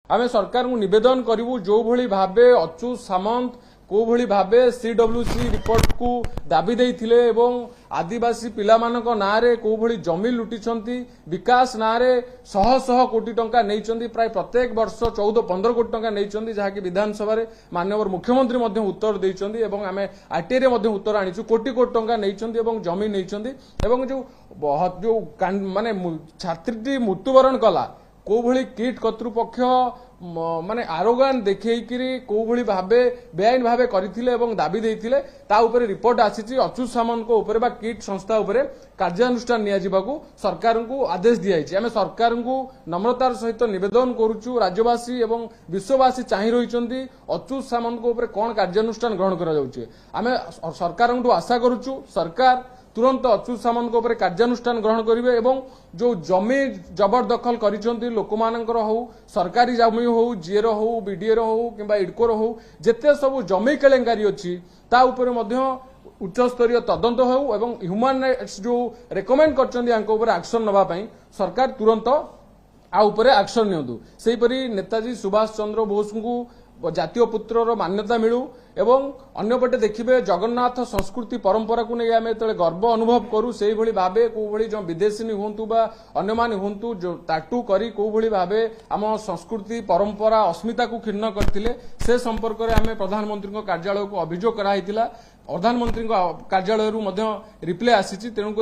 आमे सरकार को निवेदन करूँ जो भली भावे अच्युत सामंत को भली भावे सीडब्ल्यूसी रिपोर्ट को दाबी देइथिले एवं आदिवासी पिलामानक नारे को भली जमी लुटिछंती विकास नारे शह शह कोटी टंका नैचंती प्राय प्रत्येक वर्ष 14-15 कोटी टंका नैचंती जहाँकि विधानसभा रे माननीय मुख्यमंत्री मध्य उत्तर देइचंती एवं आमे आरटीआई रे मध्य उत्तर आनिछु कोटी कोटी टंका नैचंती एवं जमी नैचंती एवं जो माने छात्रीटी मृत्युवरण कला को भली किट कर्तृपक्ष माने आरोगान देखैकिरी को भली भाबे बेआईन भाबे करिथिले एवं दाबी देइथिले ता ऊपर रिपोर्ट आसीची अच्युत सामंत को ऊपर बा किट संस्था ऊपर कार्यानुष्ठान निया जिबाकू सरकार को आदेश दियाइछि। आमे सरकार को नम्रतार सहित निवेदन करूछु राज्यवासी एवं विश्ववासी चाहि रहिचंती अच्युत सामंत को ऊपर कोन कार्यानुष्ठान ग्रहण करा जाउछि। आमे सरकार को आशा करूछु सरकार तुरंत अच्युत सामंत ऊपर कार्यानुष्ठान ग्रहण करेंगे एवं जो जमी जबरदखल करिसेंती लोकमानकर हो सरकारी जमी हो जीएर हो बीडीएर हो किंबा इडकोर हो जेते सब जमी केलेंकारी अछि ता ऊपर मध्य उच्च स्तरीय तदंत हो एवं ह्यूमन राइट्स जो रेकमेंड करछंती आंको ऊपर एक्शन नबा पई सरकार तुरंत आ ऊपर एक्शन नियंतु। सेहीपरि नेताजी सुभाष चंद्र बोस को जातीय पुत्रर मान्यता मिलू एवं अन्यपटे देखिए जगन्नाथ संस्कृति परंपरा को नहीं आम जो गर्व अनुभव करूँ से भली भावे को भली जो विदेशी हूँ बा अन्य माने हूँ जो टाटू करी को भली भावे आम संस्कृति परंपरा अस्मिता को क्षीण करते से संपर्क में आम प्रधानमंत्री कार्यालय को अभियोग कराइला प्रधानमंत्री कार्यालय रिप्लाई आसी तेणुक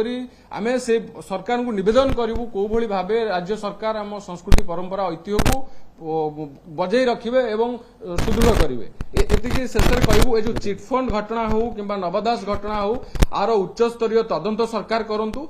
आम से सरकार को निवेदन करूँ को भली भावे राज्य सरकार आम संस्कृति परंपरा ऐतिह्य को बजाई रखिबे एवं सुदृढ़ करिवे। एतिकी शेषर कहबू ए जो चिटफंड घटना हो किंबा नवदास घटना हो आर उच्च स्तरीय तदंत सरकार करंतु।